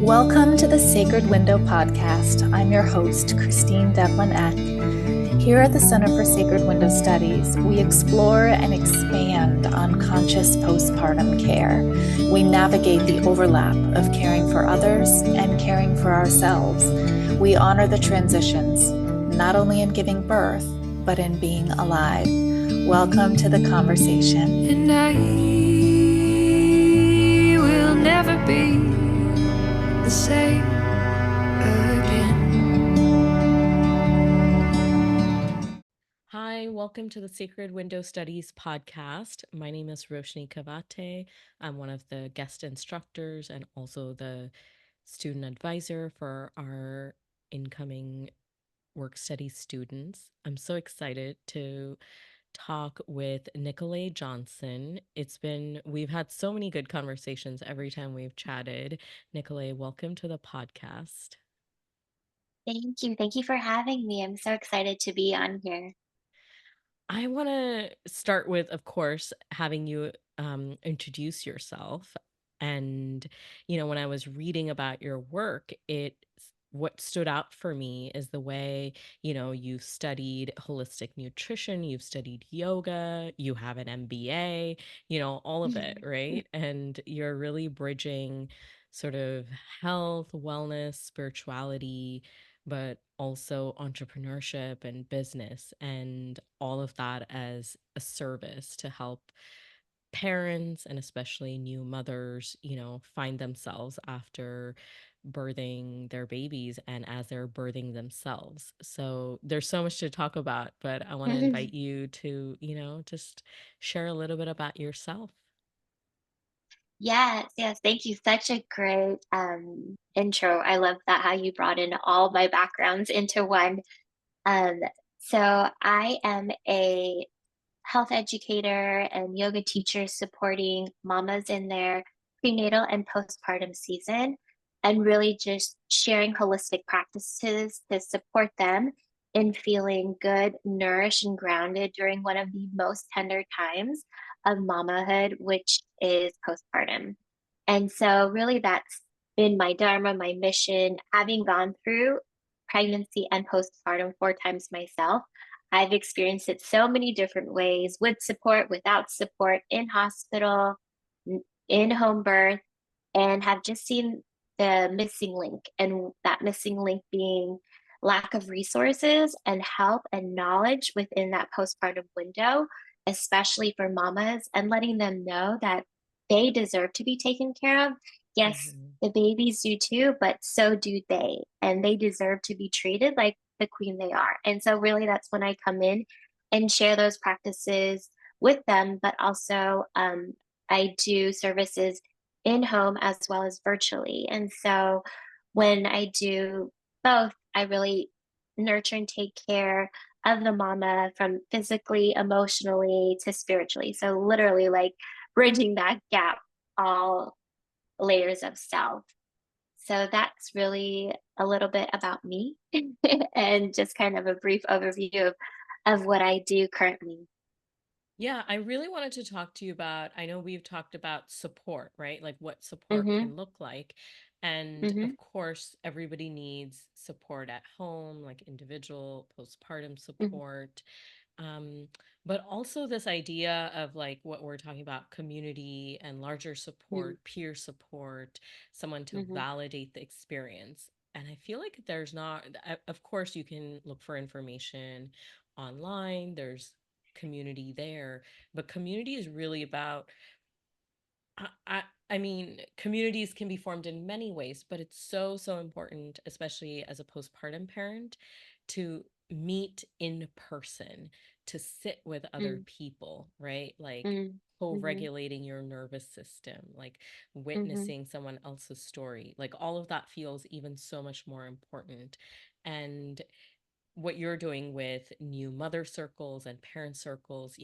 Welcome to the Sacred Window podcast. I'm your host, Christine Eck. Here at the Center for Sacred Window Studies, we explore and expand on conscious postpartum care. We navigate the overlap of caring for others and caring for ourselves. We honor the transitions, not only in giving birth, but in being alive. Welcome to the conversation. And I will never be the same again. Hi, welcome to the Sacred Window Studies podcast. My name is Roshni Kavate. I'm one of the guest instructors and also the student advisor for our incoming work study students. I'm so excited to talk with Nicolay Johnson. We've had so many good conversations every time we've chatted. Nicolay, welcome to the podcast. Thank you. Thank you for having me. I'm so excited to be on here. I want to start with, of course, having you introduce yourself. And, when I was reading about your work, what stood out for me is the way, you've studied holistic nutrition, you've studied yoga, you have an MBA, all of it, right? And you're really bridging sort of health, wellness, spirituality, but also entrepreneurship and business and all of that as a service to help parents and especially new mothers, find themselves after birthing their babies and as they're birthing themselves. So there's so much to talk about, but I want to invite you to, just share a little bit about yourself. Yes. Thank you. Such a great intro. I love that how you brought in all my backgrounds into one. Um, so I am a health educator and yoga teacher supporting mamas in their prenatal and postpartum season, and really just sharing holistic practices to support them in feeling good, nourished, and grounded during one of the most tender times of mamahood, which is postpartum. And so, really, that's been my dharma, my mission. Having gone through pregnancy and postpartum 4 times myself, I've experienced it so many different ways, with support, without support, in hospital, in home birth, and have just seen the missing link. And that missing link being lack of resources and help and knowledge within that postpartum window, especially for mamas, and letting them know that they deserve to be taken care of. Yes, Mhm. the babies do too, but so do they. And they deserve to be treated like the queen they are. And so, really, that's when I come in and share those practices with them. But also, I do services in home as well as virtually. And so, when I do both, I really nurture and take care of the mama from physically, emotionally to spiritually. So, literally, like bridging that gap, all layers of self. So that's really a little bit about me and just kind of a brief overview of what I do currently. Yeah, I really wanted to talk to you about. I know we've talked about support, right? Like what support Mm-hmm. can look like. And Mm-hmm. of course, everybody needs support at home, like individual postpartum Mm-hmm. support. Um, but also this idea of like what we're talking about community and larger support, peer support, someone to Mm-hmm. validate the experience. And I feel like there's not, of course, you can look for information online. There's community there, but community is really about I, I I mean, communities can be formed in many ways, but it's so important, especially as a postpartum parent, to meet in person, to sit with other people, right? Like Mm-hmm. co-regulating your nervous system, like Mm-hmm. witnessing someone else's story. Like all of that feels even so much more important. And what you're doing with new mother circles and parent circles,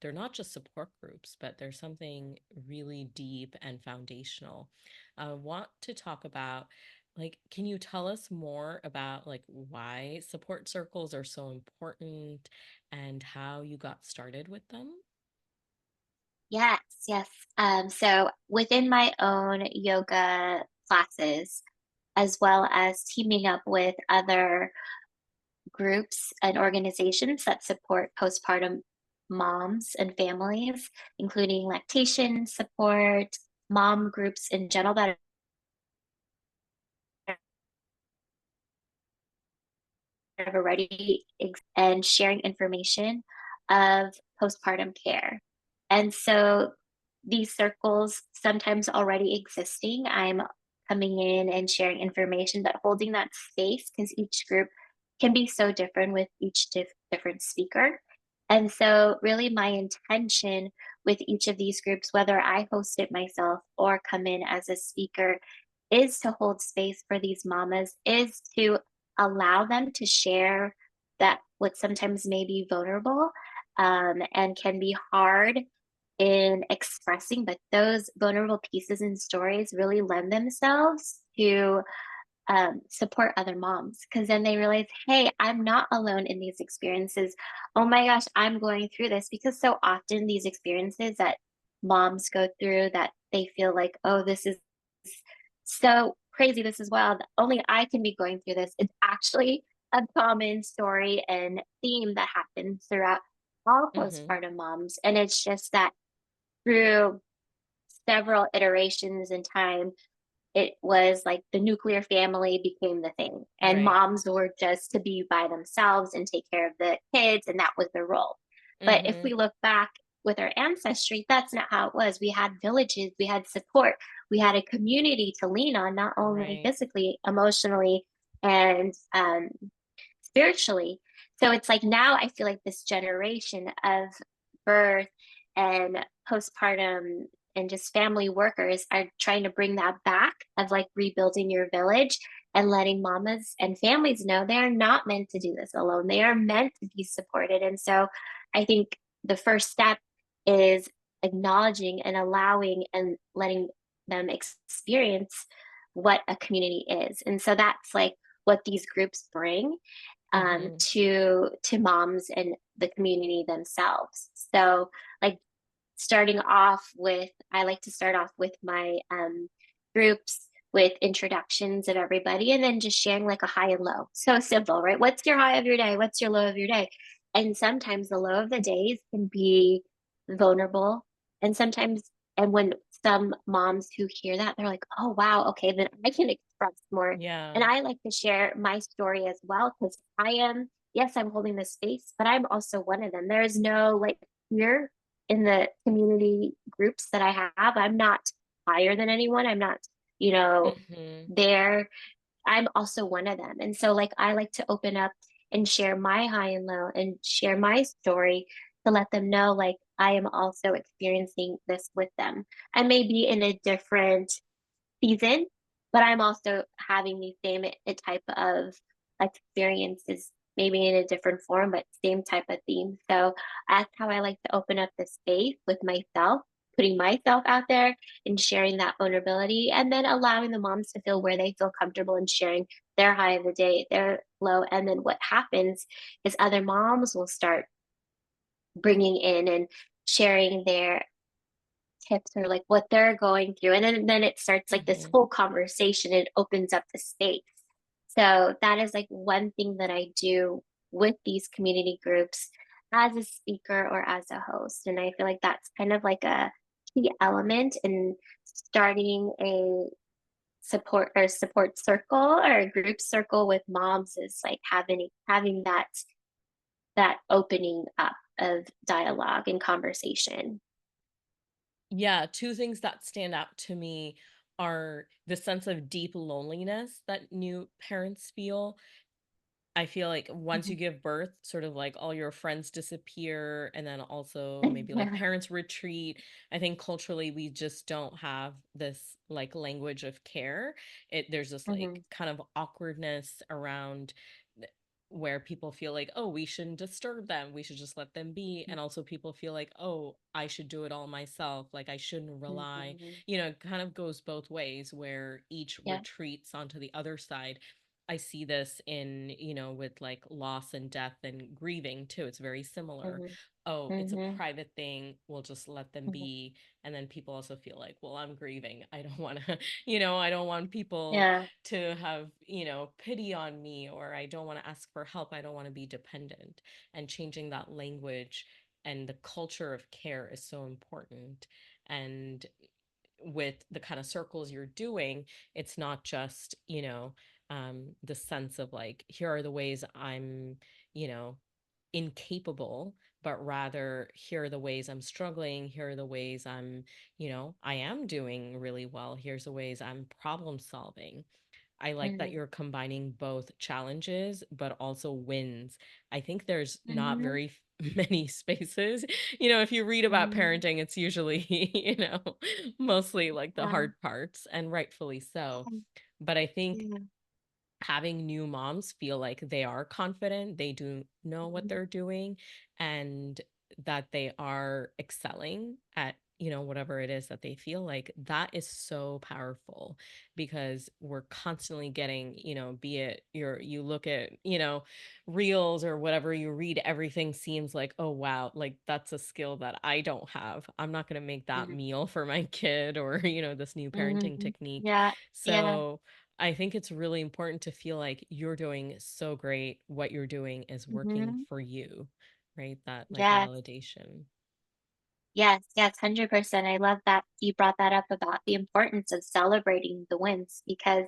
they're not just support groups, but there's something really deep and foundational. I want to talk about, like, can you tell us more about like why support circles are so important and how you got started with them? Yes. So within my own yoga classes, as well as teaming up with other groups and organizations that support postpartum moms and families, including lactation support, mom groups in general that have already and sharing information of postpartum care. And so these circles sometimes already existing, I'm coming in and sharing information, but holding that space because each group can be so different with each different speaker. And so, really, my intention with each of these groups, whether I host it myself or come in as a speaker, is to hold space for these mamas, is to allow them to share that what sometimes may be vulnerable and can be hard in expressing, but those vulnerable pieces and stories really lend themselves to support other moms because then they realize, hey, I'm not alone in these experiences. Oh my gosh, I'm going through this because so often these experiences that moms go through that they feel like, oh, this is so crazy, this is wild. Only I can be going through this. It's actually a common story and theme that happens throughout all Mm-hmm. postpartum moms. And it's just that through several iterations in time, it was like the nuclear family became the thing, and Right. moms were just to be by themselves and take care of the kids, and that was their role. But if Mm-hmm. we look back with our ancestry, that's not how it was. We had villages, we had support, we had a community to lean on, not only Right. physically, emotionally, and spiritually. So it's like now I feel like this generation of birth and postpartum and just family workers are trying to bring that back of like rebuilding your village and letting mamas and families know they are not meant to do this alone. They are meant to be supported. And so I think the first step is acknowledging and allowing and letting them experience what a community is. And so that's like what these groups bring Mm-hmm. to moms and the community themselves. So like starting off with, I like to start off with my groups with introductions of everybody and then just sharing like a high and low. So simple, right? What's your high of your day? What's your low of your day? And sometimes the low of the days can be vulnerable. And sometimes, and when some moms who hear that, they're like, oh, wow, okay, then I can express more. And Yeah. I like to share my story as well because I am, yes, I'm holding this space, but I'm also one of them. There is no like fear in the community groups that I have. I'm not higher than anyone. I'm not, you know, Mm-hmm. there. I'm also one of them. And so, like, I like to open up and share my high and low and share my story to let them know, like, I am also experiencing this with them. I may be in a different season, but I'm also having the same type of experiences, maybe in a different form, but same type of theme. So that's how I like to open up the space with myself, putting myself out there and sharing that vulnerability, and then allowing the moms to feel where they feel comfortable in sharing their high of the day, their low. And then what happens is other moms will start bringing in and sharing their tips or like what they're going through. And then it starts like this Mm-hmm. whole conversation. It opens up the space. So that is like one thing that I do with these community groups as a speaker or as a host. And I feel like that's kind of like a key element in starting a support circle or a group circle with moms is like having that opening up of dialogue and conversation. Yeah, two things that stand out to me are the sense of deep loneliness that new parents feel. I feel like once you give birth, sort of like all your friends disappear, and then also maybe like Yeah. parents retreat. I think culturally we just don't have this like language of care. There's this like Mhm. kind of awkwardness around where people feel like, oh, we shouldn't disturb them. We should just let them be. And also people feel like, oh, I should do it all myself. Like I shouldn't rely, Mhm. it kind of goes both ways where each Yeah. retreats onto the other side. I see this in, with like loss and death and grieving too. It's very similar. Mhm. Oh, it's a Mhm. private thing. We'll just let them Mhm. be. And then people also feel like, well, I'm grieving. I don't want to, I don't want people Yeah. to have, pity on me, or I don't want to ask for help. I don't want to be dependent. And changing that language and the culture of care is so important. And with the kind of circles you're doing, it's not just, the sense of like, here are the ways I'm, you know, incapable, but rather here are the ways I'm struggling. Here are the ways I'm, I am doing really well. Here's the ways I'm problem solving. I like that Mhm. you're combining both challenges, but also wins. I think there's not Mhm. very many spaces. If you read about Mhm. parenting, it's usually, mostly like the Yeah. hard parts, and rightfully so. Mhm. But I think Yeah. having new moms feel like they are confident, they do know what Mhm. they're doing, and that they are excelling at, whatever it is that they feel like, that is so powerful, because we're constantly getting, be it you look at, reels or whatever you read, everything seems like, oh wow, like that's a skill that I don't have. I'm not going to make that Mhm. meal for my kid, or, this new parenting Mhm. technique. Yeah. Yeah. So I think it's really important to feel like you're doing so great. What you're doing is working Mhm. for you, right? That like Yes. validation. Yes. Yes. 100%. I love that you brought that up about the importance of celebrating the wins, because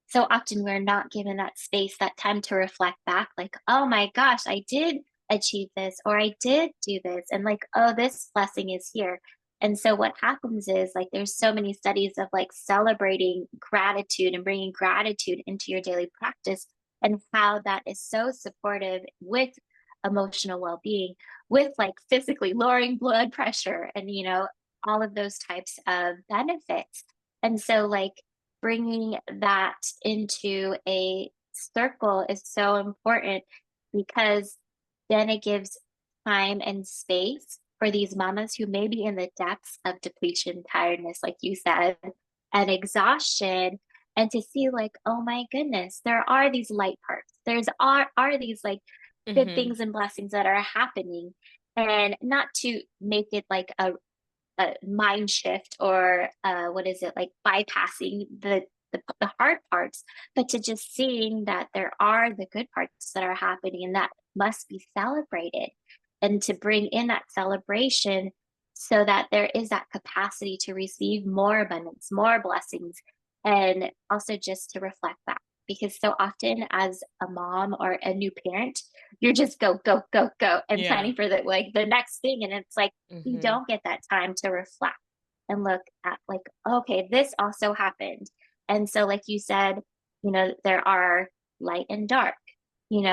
so often we're not given that space, that time to reflect back, like, oh my gosh, I did achieve this, or I did do this, and like, oh, this blessing is here. And so what happens is, like, there's so many studies of like celebrating gratitude and bringing gratitude into your daily practice, and how that is so supportive with emotional well-being, with like physically lowering blood pressure, and all of those types of benefits. And so, like, bringing that into a circle is so important, because then it gives time and space for these mamas who may be in the depths of depletion, tiredness, like you said, and exhaustion, and to see like, oh my goodness, there are these light parts. Are these like good Hmm. things and blessings that are happening, and not to make it like a mind shift, or what is it, like bypassing the hard parts, but to just seeing that there are the good parts that are happening, and that must be celebrated, and to bring in that celebration, so that there is that capacity to receive more abundance, more blessings, and also just to reflect back, because so often as a mom or a new parent, you're just go go go go and Yeah. planning for the next thing, and it's like you Hmm. don't get that time to reflect and look at, like, okay, this also happened. And so, like you said, there are light and dark, and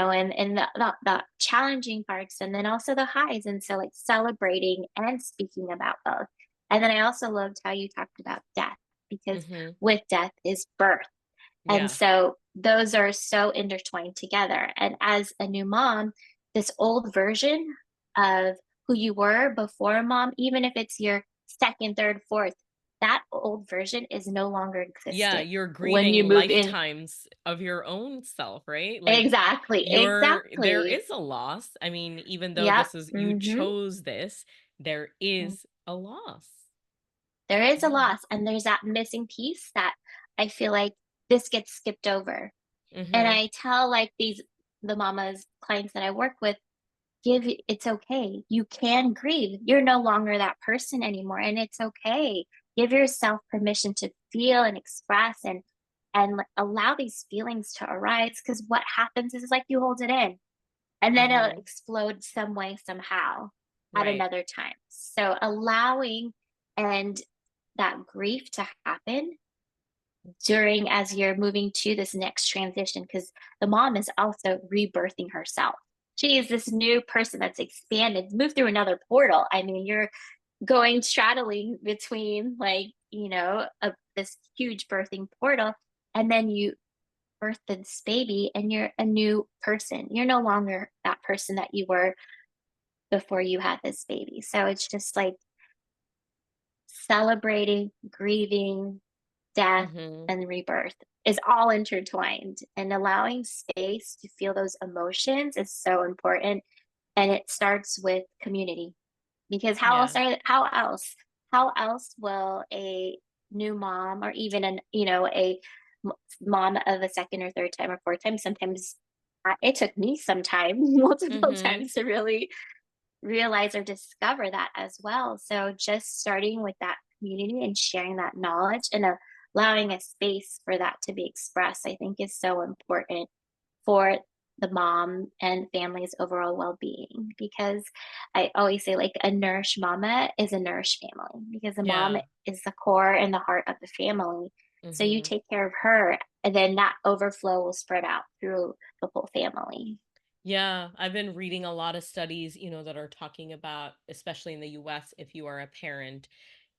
the challenging parts, and then also the highs. And so, like, celebrating and speaking about both. And then I also loved how you talked about death, because Hmm. with death is birth. And Yeah. so those are so intertwined together. And as a new mom, this old version of who you were before mom, even if it's your second, third, fourth, that old version is no longer Yeah, existent you're when you grieving move in. lifetimes of your own self, right? Like Exactly. there Exactly. is a loss. I mean, even though Yep. this is, you Hmm. chose this, there is a loss. There is a Yeah. loss, and there's that missing piece that I feel like this gets skipped over. And Hmm. I tell like the mamas, clients that I work with, it's okay. You can grieve. You're no longer that person anymore, and it's okay. Give yourself permission to feel and express, and like, allow these feelings to arise, because what happens is like you hold it in, and then it'll Hmm. explode some way, somehow, at Right. another time. So allowing and that grief to happen during, as you're moving to this next transition, because the mom is also rebirthing herself. She is this new person that's expanded, moved through another portal. I mean, you're going straddling between, like, this huge birthing portal, and then you birth this baby, and you're a new person. You're no longer that person that you were before you had this baby. So it's just like celebrating, grieving, death, Mhm. and rebirth is all intertwined. And allowing space to feel those emotions is so important. And it starts with community, because Yeah. how else will a new mom, or even a m- mom of a second or third time or fourth time, sometimes it took me some time, multiple Mhm. times, to really realize or discover that as well. So just starting with that community and sharing that knowledge and allowing a space for that to be expressed, I think is so important for the mom and family's overall well-being. Because I always say, like, a nourished mama is a nourished family, because the mom Yeah. is the core and the heart of the family. So you Mhm. take care of her, and then that overflow will spread out through the whole family. Yeah, I've been reading a lot of studies, that are talking about, especially in the US, if you are a parent,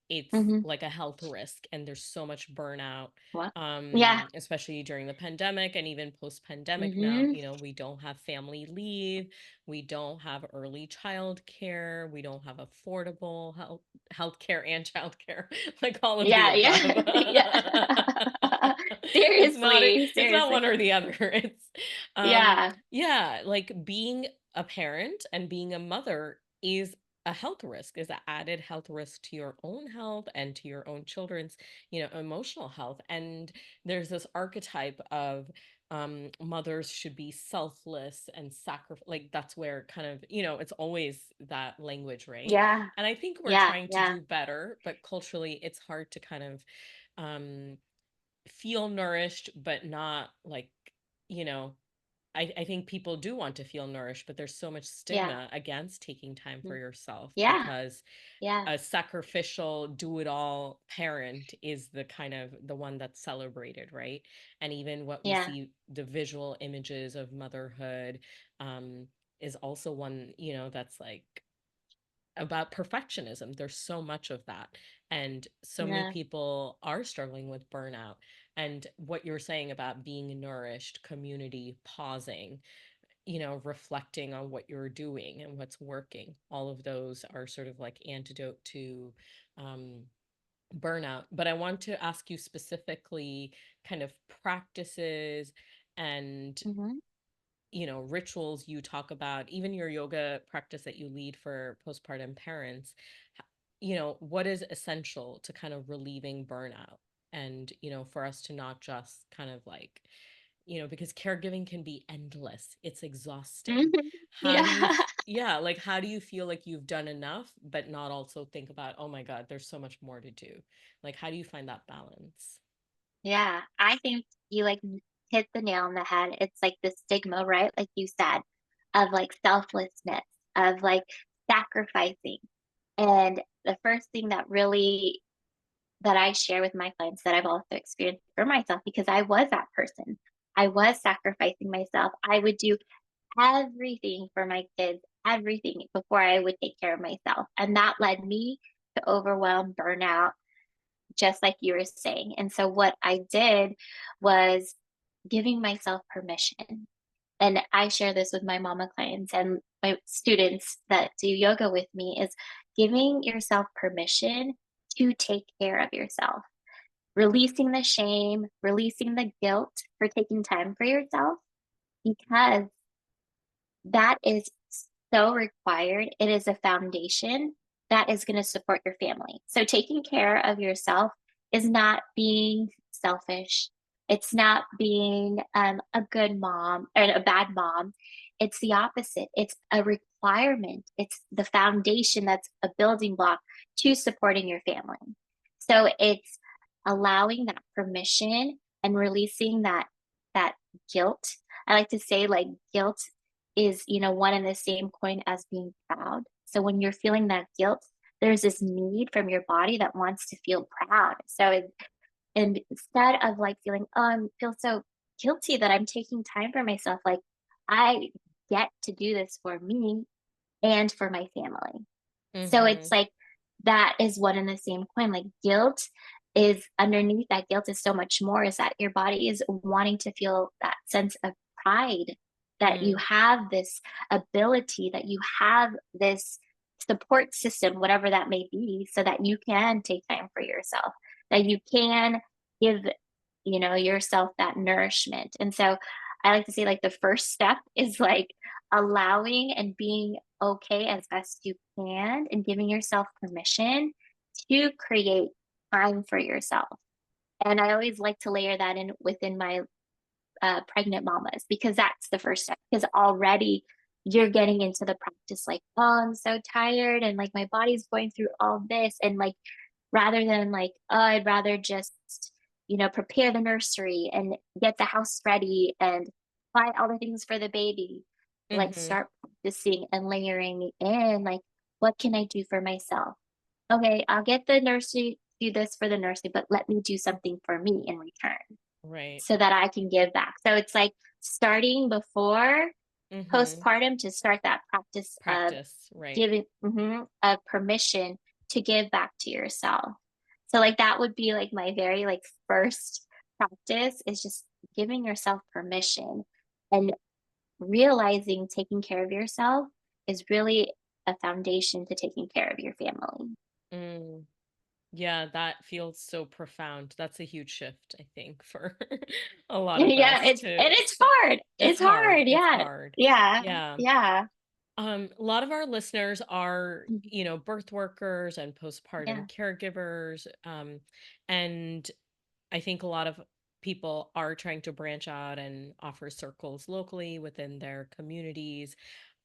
it's Hmm. like a health risk and there's so much burnout, What? Yeah. especially during the pandemic and even post-pandemic now. Hmm. We don't have family leave, we don't have early child care, we don't have affordable health care and child care, like all of the Yeah, above. yeah, yeah. Seriously, It's not seriously. one or the other. It's Yeah, yeah, like being a parent and being a mother is a health risk, is an added health risk to your own health and to your own children's, emotional health. And there's this archetype of mothers should be selfless and sacrifice. Like that's where kind of, it's always that language, right? yeah, And I think we're yeah, trying to yeah, do better, but culturally it's hard to kind of um feel nourished, but not like, you know, I think people do want to feel nourished, but there's so much yeah, stigma against taking time for mm, yourself yeah, because yeah, a sacrificial do it all parent is the kind of the one that's celebrated, right? And even what we yeah, see, the visual images of motherhood, um is also one, that's like about perfectionism. There's so much of that. And so many yeah, people are struggling with burnout. And what you're saying about being nourished, community, pausing, reflecting on what you're doing and what's working, all of those are sort of like antidote to um, burnout. But I want to ask you specifically kind of practices and hmm, rituals you talk about, even your yoga practice that you lead for postpartum parents. What is essential to kind of relieving burnout, and for us to not just kind of like, because caregiving can be endless, it's hmm, exhausting. How do you yeah, yeah, like how do you feel like you've done enough but not also think about, oh my god, there's so much more to do? Like how do you find that balance? yeah. I think you hit the nail on the head. It's like the stigma, right? Like you said, of like selflessness, of like sacrificing. And the first thing that I share with my clients, that I've also experienced for myself, because I was that person. I was sacrificing myself. I would do everything for my kids, everything before I would take care of myself. And that led me to overwhelm, burnout, just like you were saying. And so what I did was giving myself permission. And I share this with my mama clients and my students that do yoga with me, is giving yourself permission to take care of yourself, releasing the shame, releasing the guilt for taking time for yourself, because that is so required. It is a foundation that is going to support your family. So taking care of yourself is not being selfish. It's not being a good mom or a bad mom. It's the opposite. It's a requirement. It's the foundation that's a building block to supporting your family. So it's allowing that permission and releasing that guilt. I like to say, like, guilt is, one and the same coin as being proud. So when you're feeling that guilt, there's this need from your body that wants to feel proud. And instead of like feeling, oh, I feel so guilty that I'm taking time for myself, like, I get to do this for me and for my family. So it's Mhm. like that is one and the same coin. Like, guilt is underneath that guilt is so much more, is that your body is wanting to feel that sense of pride, that you Mm. have this ability, that you have this support system, whatever that may be, so that you can take time for yourself, that you can give, yourself that nourishment. And so I like to say, like, the first step is like allowing and being okay as best you can and giving yourself permission to create time for yourself. And I always like to layer that in within my pregnant mamas, because that's the first step. Because already you're getting into the practice, like, oh, I'm so tired, and like my body's going through all this. And like, rather than like, oh, I'd rather just, prepare the nursery and get the house ready and buy all the things for the baby. Let's Mm-hmm. start practicing and layering in, like, what can I do for myself? Okay, I'll get the nursery, do this for the nursery, but let me do something for me in return Right. so that I can give back. So it's like starting before Mm-hmm. postpartum to start that practice of Practice. Right. giving of permission to give back to yourself. So like that would be like my very like first practice is just giving yourself permission and realizing taking care of yourself is really a foundation to taking care of your family. Mm. Yeah, that feels so profound. That's a huge shift, I think, for a lot of Yeah, us it's to and it's hard. it's It's hard. hard. It's Yeah. hard. Yeah. Yeah. Yeah. A lot of our listeners are, Mhm. birth workers and postpartum Yeah. caregivers. And I think a lot of people are trying to branch out and offer circles locally within their communities.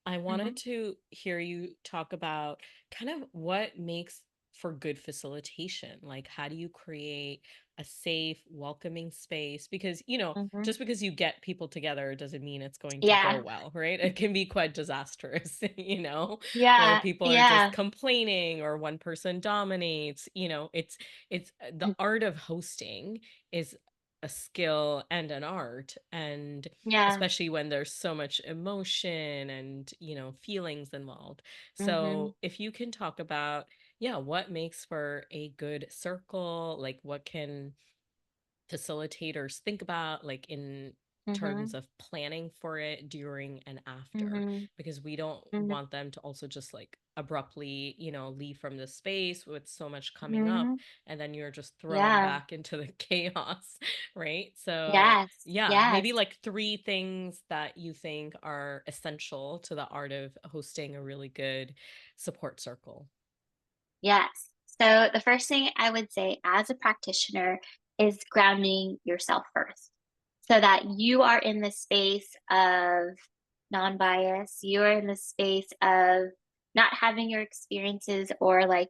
I wanted Mhm. to hear you talk about kind of what makes for good facilitation. Like, how do you create a safe, welcoming space? Because, Mhm. just because you get people together doesn't mean it's going to go Yeah. well, right? It can be quite disastrous, where Yeah. people are just Yeah. complaining or one person dominates. It's the art of hosting is a skill and an art, and Yeah. especially when there's so much emotion and feelings involved. Mhm. So if you can talk about, yeah, what makes for a good circle, like what can facilitators think about, like in terms Mhm. of planning for it during and after, Mhm. because we don't Mhm. want them to also just like abruptly leave from the space with so much coming up, Mhm. and then you're just thrown Yeah. back into the chaos, right? So Yes. yeah, Yes. maybe like three things that you think are essential to the art of hosting a really good support circle. Yes. So the first thing I would say as a practitioner is grounding yourself first so that you are in the space of non-bias, you are in the space of not having your experiences or like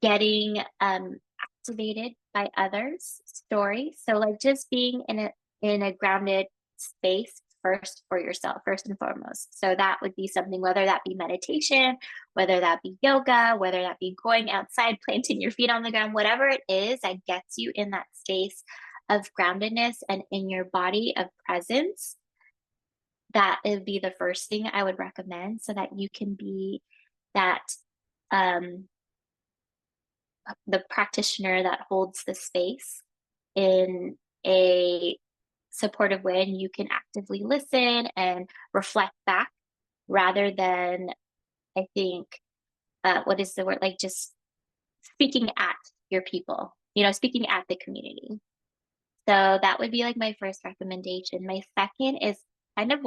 getting activated by others' stories. So like just being in a grounded space first for yourself, first and foremost. So that would be something, whether that be meditation, whether that be yoga, whether that be going outside, planting your feet on the ground, whatever it is that gets you in that space of groundedness and in your body of presence. That would be the first thing I would recommend so that you can be that um the practitioner that holds the space in a supportive way, and you can actively listen and reflect back rather than, I think, what is the word, like just speaking at your people, speaking at the community. So that would be like my first recommendation. My second is kind of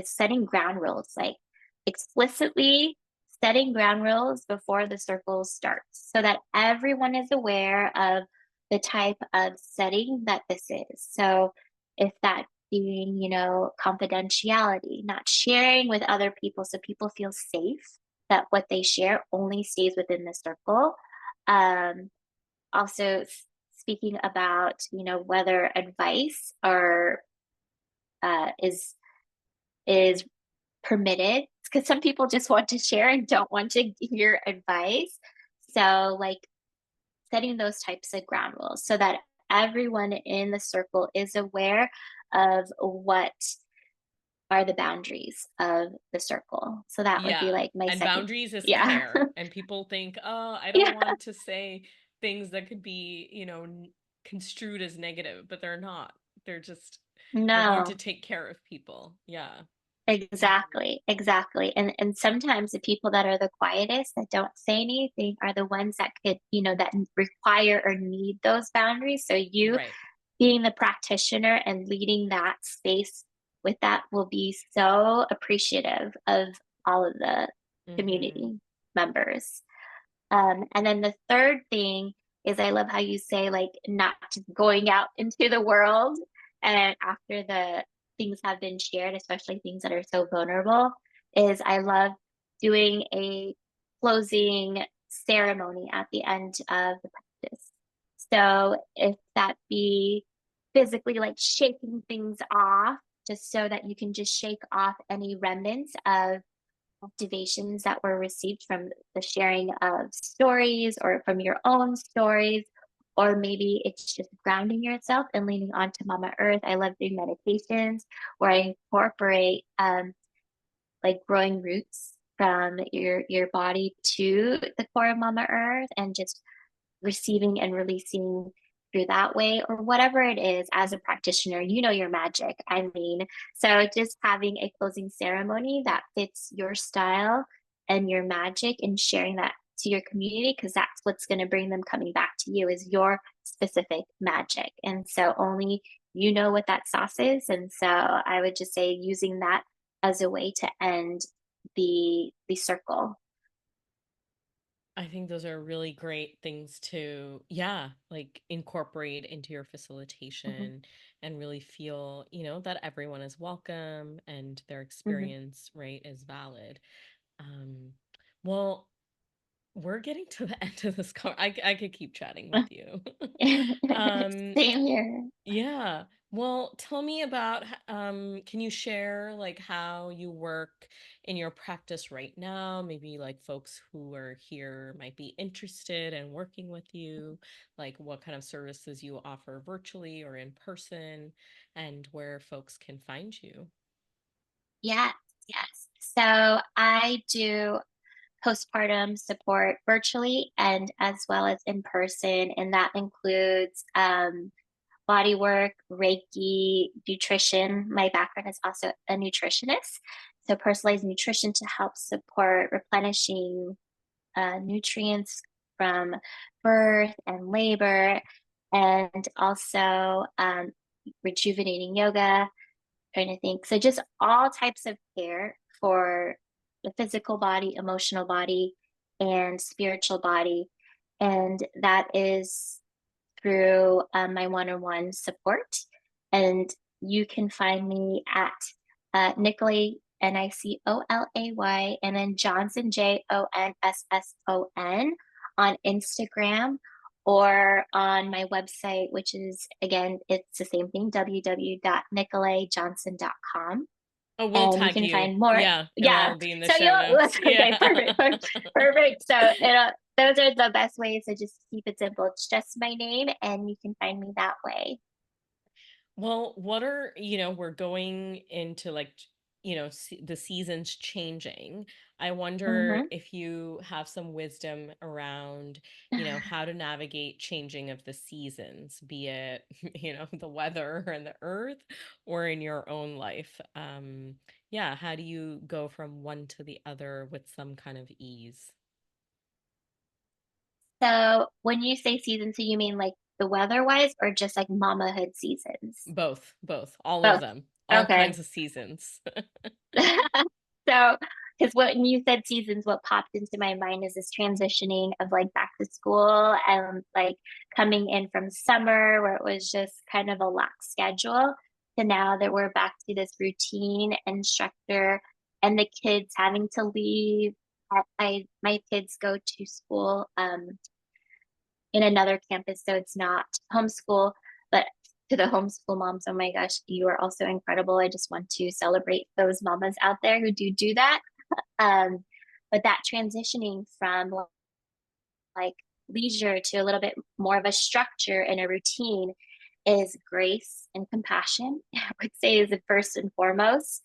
setting ground rules, like explicitly setting ground rules before the circle starts so that everyone is aware of the type of setting that this is. So if that being, confidentiality, not sharing with other people so people feel safe that what they share only stays within the circle. Um, also speaking about whether advice or is permitted, because some people just want to share and don't want to hear advice. So like setting those types of ground rules so that everyone in the circle is aware of what are the boundaries of the circle. So that would be Yeah. like my And second. boundaries is Yeah. care. And people think, oh, I don't Yeah. want to say things that could be, construed as negative, but they're not. They're just, we're here to No. take care of people. Yeah. Exactly, exactly. And sometimes the people that are the quietest, that don't say anything, are the ones that could, that require or need those boundaries. So you Right. being the practitioner and leading that space with that will be so appreciative of all of the Mm-hmm. community members. And then the third thing is I love how you say, like, not just going out into the world and after the things have been shared, especially things that are so vulnerable, is I love doing a closing ceremony at the end of the practice. So if that be physically like shaking things off, just so that you can just shake off any remnants of activations that were received from the sharing of stories or from your own stories, or maybe it's just grounding yourself and leaning onto Mama Earth. I love doing meditations where I incorporate like growing roots from your body to the core of Mama Earth and just receiving and releasing through that way, or whatever it is. As a practitioner, your magic. I mean, so just having a closing ceremony that fits your style and your magic and sharing that to your community, because that's what's going to bring them coming back to you, is your specific magic. And so only you know what that sauce is. And so I would just say using that as a way to end the circle. I think those are really great things to, yeah, like incorporate into your Mhm, facilitation and really feel, that everyone is welcome and their mhm. experience, right, is valid. Um, well, we're getting to the end of this I could keep chatting with you. Um, Same here. yeah. Well, tell me about, can you share like how you work in your practice right now? Maybe like folks who are here might be interested in working with you, like what kind of services you offer virtually or in person, and where folks can find you. Yes, yes. So I do postpartum support virtually and as well as in person, and that includes body work, Reiki, nutrition. My background is also a nutritionist, so personalized nutrition to help support replenishing nutrients from birth and labor, and also rejuvenating yoga, trying to think. So just all types of care for the physical body, emotional body, and spiritual body. And that is through my one-on-one support. And you can find me at Nicolay, Nicolay, and then Johnson, Jonssson, on Instagram, or on my website, which is, again, it's the same thing, www.nicolayjohnson.com. Oh, we'll And you tag can you. find more. Yeah, it'll Yeah. all be in the So show you'll, notes. okay, Yeah. perfect, perfect. So those are the best ways to just keep it simple. It's just my name, and you can find me that way. Well, what are, we're going into like, the seasons changing. I wonder Hmm. if you have some wisdom around, how to navigate changing of the seasons, be it, the weather and the earth or in your own life. Yeah, how do you go from one to the other with some kind of ease? So when you say seasons, so you mean like the weather wise, or just like mamahood seasons? Both, all of Both. them, all Okay. kinds of seasons. So, because when you said seasons, what popped into my mind is this transitioning of like back to school and like coming in from summer where it was just kind of a lax schedule, to now that we're back to this routine and structure, and the kids having to leave. My kids go to school in another campus, so it's not homeschool, but to the homeschool moms, oh my gosh, you are also incredible. I just want to celebrate those mamas out there who do that. um, but that transitioning from like leisure to a little bit more of a structure and a routine is grace and compassion. I would say is the first and foremost,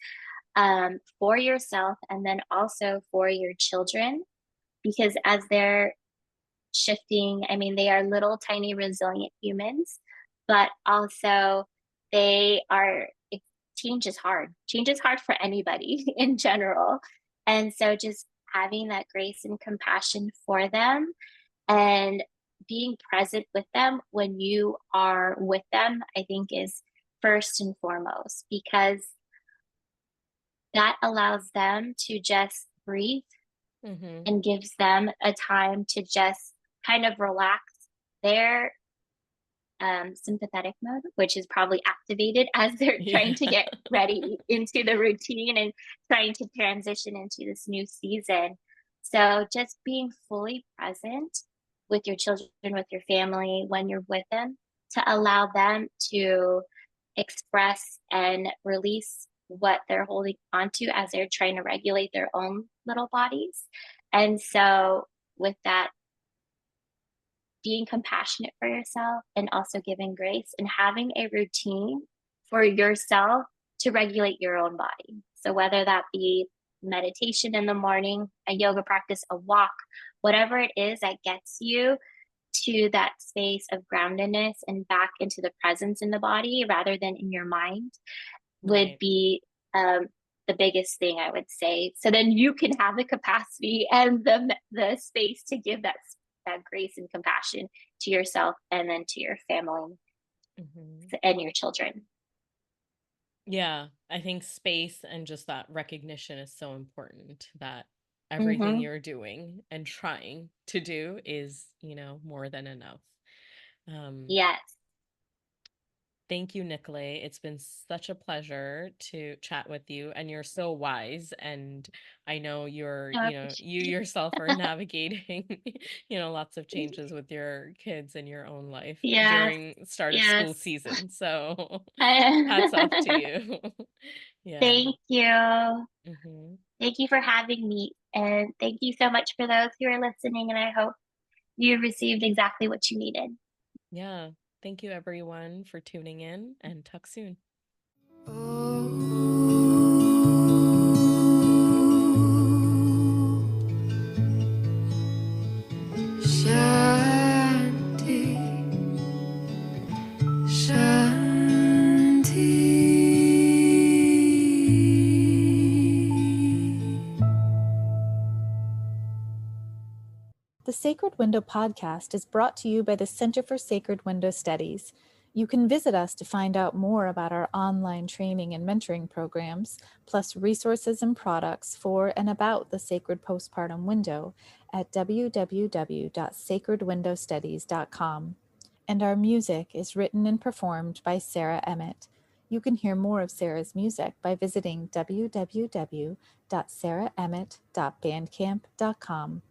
for yourself, and then also for your children, because as they're shifting, I mean, they are little tiny resilient humans, but also they are change is hard. Change is hard for anybody in general. And so just having that grace and compassion for them and being present with them when you are with them, I think is first and foremost, because that allows them to just breathe Mm-hmm. and gives them a time to just kind of relax their sympathetic mode, which is probably activated as they're Yeah. trying to get ready into the routine and trying to transition into this new season. So just being fully present with your children, with your family, when you're with them, to allow them to express and release what they're holding onto as they're trying to regulate their own little bodies. And so, with that, being compassionate for yourself and also giving grace and having a routine for yourself to regulate your own body. So, whether that be meditation in the morning, a yoga practice, a walk, whatever it is that gets you to that space of groundedness and back into the presence in the body rather than in your mind would Right. be the biggest thing I would say. So then you can have the capacity and the space to give that grace and compassion to yourself and then to your family Mm-hmm. and your children. Yeah, I think space and just that recognition is so important, that everything Mm-hmm. you're doing and trying to do is, more than enough. Um, Yes. Thank you, Nicolay. It's been such a pleasure to chat with you, and you're so wise. And I know No, I you appreciate yourself are navigating, lots of it. changes with your kids and your own life Yes. during start of school Yes. season. So hats off to I- you. Yeah. Thank you. Hmm. Thank you for having me. And thank you so much for those who are listening. And I hope you received exactly what you needed. Yeah. Thank you, everyone, for tuning in, and talk soon. Shanti, Shanti. The Sacred Window podcast is brought to you by the Center for Sacred Window Studies. You can visit us to find out more about our online training and mentoring programs, plus resources and products for and about the sacred postpartum window at www.sacredwindowstudies.com. And our music is written and performed by Sarah Emmett. You can hear more of Sarah's music by visiting www.sarahemmett.bandcamp.com.